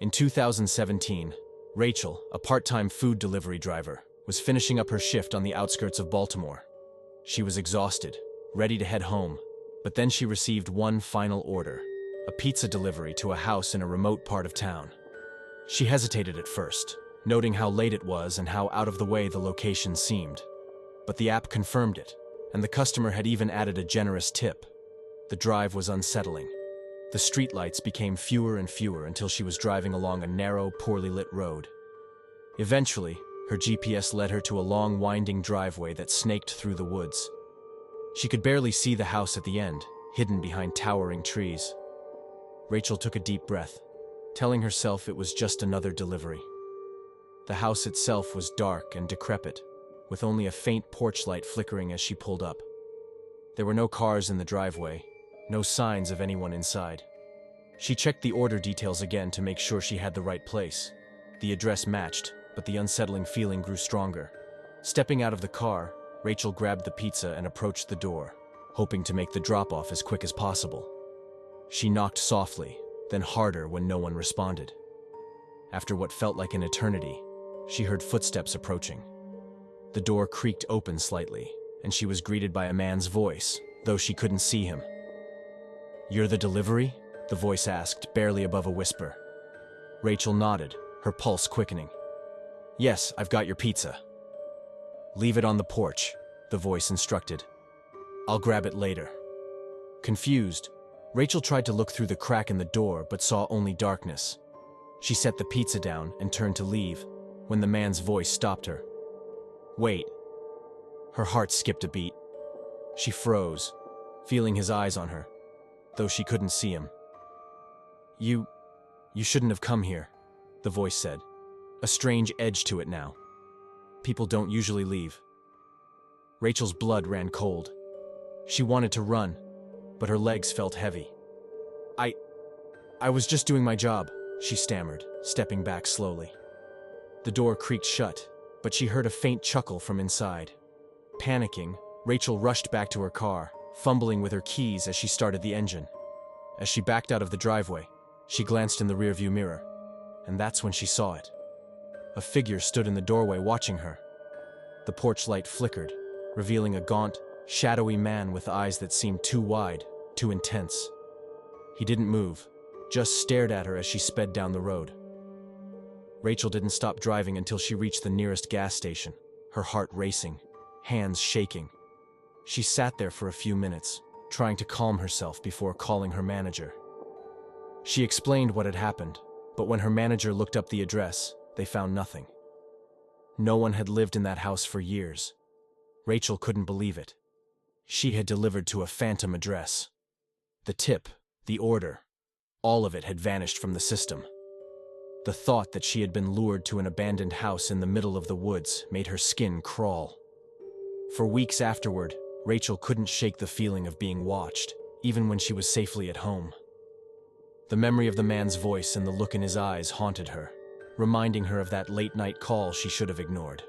In 2017, Rachel, a part-time food delivery driver, was finishing up her shift on the outskirts of Baltimore. She was exhausted, ready to head home, but then she received one final order, a pizza delivery to a house in a remote part of town. She hesitated at first, noting how late it was and how out of the way the location seemed. But the app confirmed it, and the customer had even added a generous tip. The drive was unsettling. The streetlights became fewer and fewer until she was driving along a narrow, poorly lit road. Eventually, her GPS led her to a long, winding driveway that snaked through the woods. She could barely see the house at the end, hidden behind towering trees. Rachel took a deep breath, telling herself it was just another delivery. The house itself was dark and decrepit, with only a faint porch light flickering as she pulled up. There were no cars in the driveway, no signs of anyone inside. She checked the order details again to make sure she had the right place. The address matched, but the unsettling feeling grew stronger. Stepping out of the car, Rachel grabbed the pizza and approached the door, hoping to make the drop-off as quick as possible. She knocked softly, then harder when no one responded. After what felt like an eternity, she heard footsteps approaching. The door creaked open slightly, and she was greeted by a man's voice, though she couldn't see him. "You're the delivery?" the voice asked, barely above a whisper. Rachel nodded, her pulse quickening. "Yes, I've got your pizza." "Leave it on the porch," the voice instructed. "I'll grab it later." Confused, Rachel tried to look through the crack in the door but saw only darkness. She set the pizza down and turned to leave when the man's voice stopped her. "Wait." Her heart skipped a beat. She froze, feeling his eyes on her, though she couldn't see him. You shouldn't have come here," the voice said, a strange edge to it now. "People don't usually leave." Rachel's blood ran cold. She wanted to run, but her legs felt heavy. I was just doing my job," she stammered, stepping back slowly. The door creaked shut, but she heard a faint chuckle from inside. Panicking, Rachel rushed back to her car, fumbling with her keys as she started the engine. As she backed out of the driveway, she glanced in the rearview mirror, and that's when she saw it. A figure stood in the doorway watching her. The porch light flickered, revealing a gaunt, shadowy man with eyes that seemed too wide, too intense. He didn't move, just stared at her as she sped down the road. Rachel didn't stop driving until she reached the nearest gas station, her heart racing, hands shaking. She sat there for a few minutes, trying to calm herself before calling her manager. She explained what had happened, but when her manager looked up the address, they found nothing. No one had lived in that house for years. Rachel couldn't believe it. She had delivered to a phantom address. The tip, the order, all of it had vanished from the system. The thought that she had been lured to an abandoned house in the middle of the woods made her skin crawl. For weeks afterward, Rachel couldn't shake the feeling of being watched, even when she was safely at home. The memory of the man's voice and the look in his eyes haunted her, reminding her of that late-night call she should have ignored.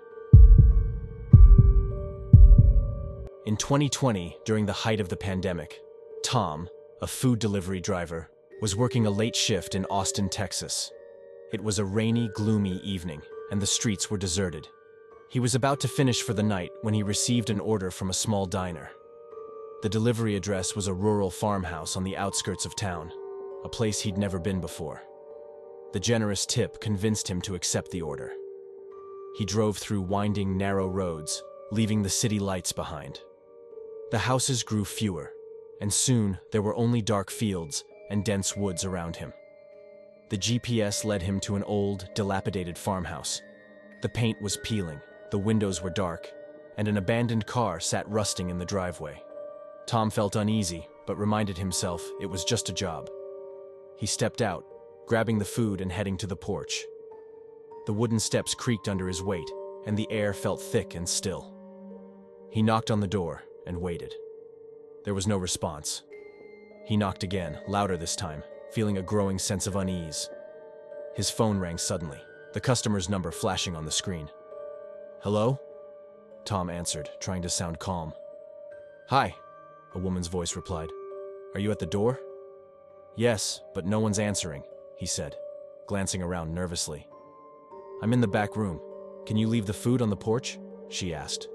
In 2020, during the height of the pandemic, Tom, a food delivery driver, was working a late shift in Austin, Texas. It was a rainy, gloomy evening, and the streets were deserted. He was about to finish for the night when he received an order from a small diner. The delivery address was a rural farmhouse on the outskirts of town, a place he'd never been before. The generous tip convinced him to accept the order. He drove through winding, narrow roads, leaving the city lights behind. The houses grew fewer, and soon there were only dark fields and dense woods around him. The GPS led him to an old, dilapidated farmhouse. The paint was peeling, the windows were dark, and an abandoned car sat rusting in the driveway. Tom felt uneasy, but reminded himself it was just a job. He stepped out, grabbing the food and heading to the porch. The wooden steps creaked under his weight, and the air felt thick and still. He knocked on the door and waited. There was no response. He knocked again, louder this time, feeling a growing sense of unease. His phone rang suddenly, the customer's number flashing on the screen. "Hello?" Tom answered, trying to sound calm. "Hi," a woman's voice replied. "Are you at the door?" "Yes, but no one's answering," he said. glancing around nervously. "I'm in the back room. Can you leave the food on the porch?" she asked.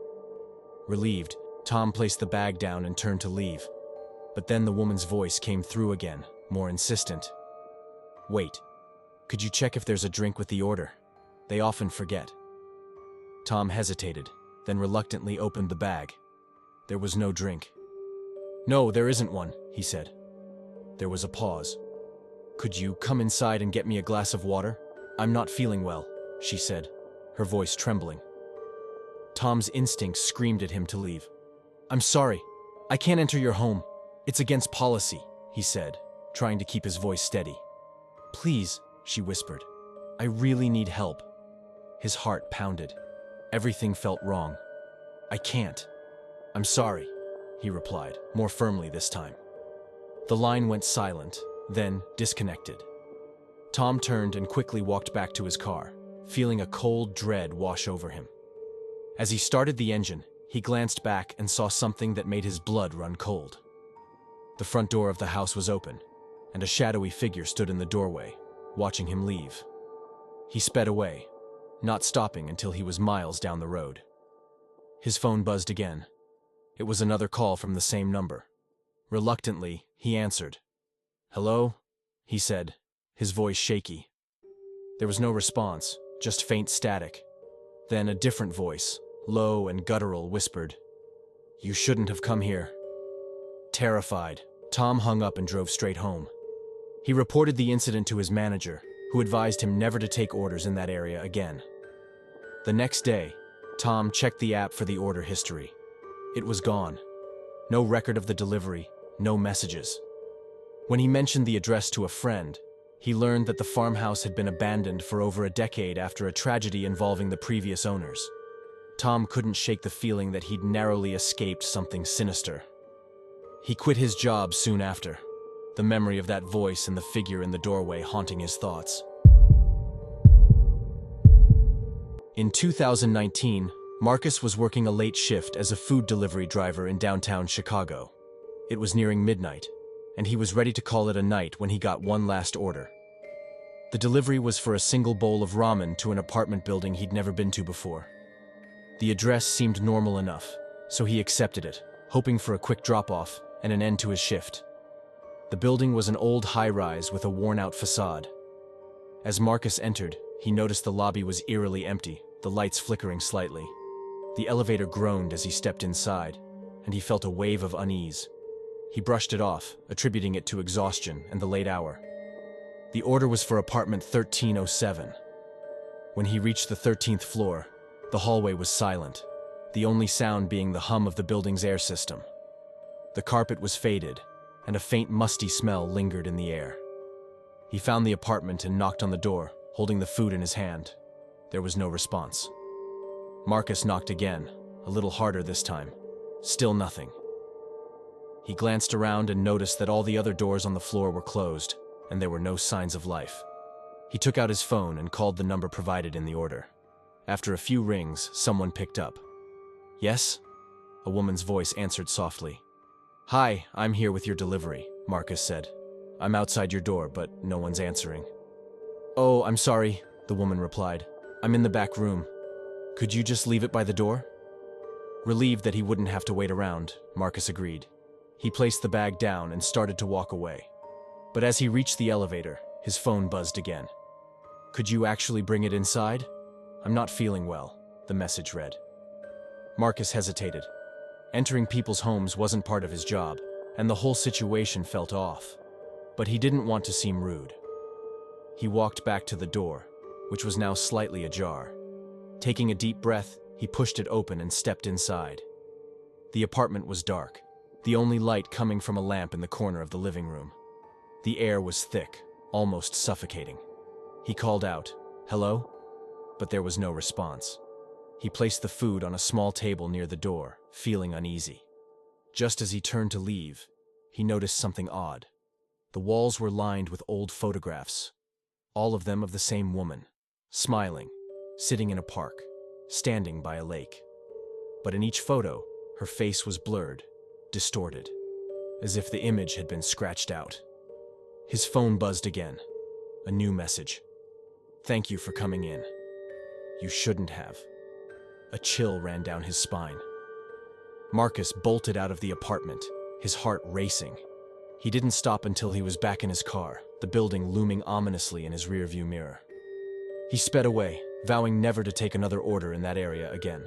Relieved, Tom placed the bag down and turned to leave. But then the woman's voice came through again, more insistent. "Wait. Could you check if there's a drink with the order? They often forget." Tom hesitated, then reluctantly opened the bag. There was no drink. "No, there isn't one," he said. There was a pause. "Could you come inside and get me a glass of water? I'm not feeling well," she said, her voice trembling. Tom's instincts screamed at him to leave. "I'm sorry. I can't enter your home. It's against policy," he said, trying to keep his voice steady. "Please," she whispered. "I really need help." His heart pounded. Everything felt wrong. "I can't. I'm sorry," he replied, more firmly this time. The line went silent, then disconnected. Tom turned and quickly walked back to his car, feeling a cold dread wash over him. As he started the engine, he glanced back and saw something that made his blood run cold. The front door of the house was open, and a shadowy figure stood in the doorway, watching him leave. He sped away, not stopping until he was miles down the road. His phone buzzed again. It was another call from the same number. Reluctantly, he answered. "Hello?" he said, his voice shaky. There was no response, just faint static. Then a different voice, low and guttural, whispered, "You shouldn't have come here." Terrified, Tom hung up and drove straight home. He reported the incident to his manager, who advised him never to take orders in that area again. The next day, Tom checked the app for the order history. It was gone. No record of the delivery, no messages. When he mentioned the address to a friend, he learned that the farmhouse had been abandoned for over a decade after a tragedy involving the previous owners. Tom couldn't shake the feeling that he'd narrowly escaped something sinister. He quit his job soon after, the memory of that voice and the figure in the doorway haunting his thoughts. In 2019, Marcus was working a late shift as a food delivery driver in downtown Chicago. It was nearing midnight, and he was ready to call it a night when he got one last order. The delivery was for a single bowl of ramen to an apartment building he'd never been to before. The address seemed normal enough, so he accepted it, hoping for a quick drop-off and an end to his shift. The building was an old high-rise with a worn-out facade. As Marcus entered, he noticed the lobby was eerily empty, the lights flickering slightly. The elevator groaned as he stepped inside, and he felt a wave of unease. He brushed it off, attributing it to exhaustion and the late hour. The order was for apartment 1307. When he reached the 13th floor, the hallway was silent, the only sound being the hum of the building's air system. The carpet was faded, and a faint musty smell lingered in the air. He found the apartment and knocked on the door, holding the food in his hand. There was no response. Marcus knocked again, a little harder this time. Still nothing. He glanced around and noticed that all the other doors on the floor were closed, and there were no signs of life. He took out his phone and called the number provided in the order. After a few rings, someone picked up. "Yes?" A woman's voice answered softly. "Hi, I'm here with your delivery," Marcus said. "I'm outside your door, but no one's answering." "Oh, I'm sorry," the woman replied. "I'm in the back room. Could you just leave it by the door?" Relieved that he wouldn't have to wait around, Marcus agreed. He placed the bag down and started to walk away. But as he reached the elevator, his phone buzzed again. "Could you actually bring it inside? I'm not feeling well," the message read. Marcus hesitated. Entering people's homes wasn't part of his job, and the whole situation felt off. But he didn't want to seem rude. He walked back to the door, which was now slightly ajar. Taking a deep breath, he pushed it open and stepped inside. The apartment was dark, the only light coming from a lamp in the corner of the living room. The air was thick, almost suffocating. He called out, "Hello?" But there was no response. He placed the food on a small table near the door, feeling uneasy. Just as he turned to leave, he noticed something odd. The walls were lined with old photographs, all of them of the same woman, smiling, sitting in a park, standing by a lake. But in each photo, her face was blurred, distorted, as if the image had been scratched out. His phone buzzed again. A new message. Thank you for coming in. You shouldn't have. A chill ran down his spine. Marcus bolted out of the apartment, his heart racing. He didn't stop until he was back in his car, the building looming ominously in his rearview mirror. He sped away, vowing never to take another order in that area again.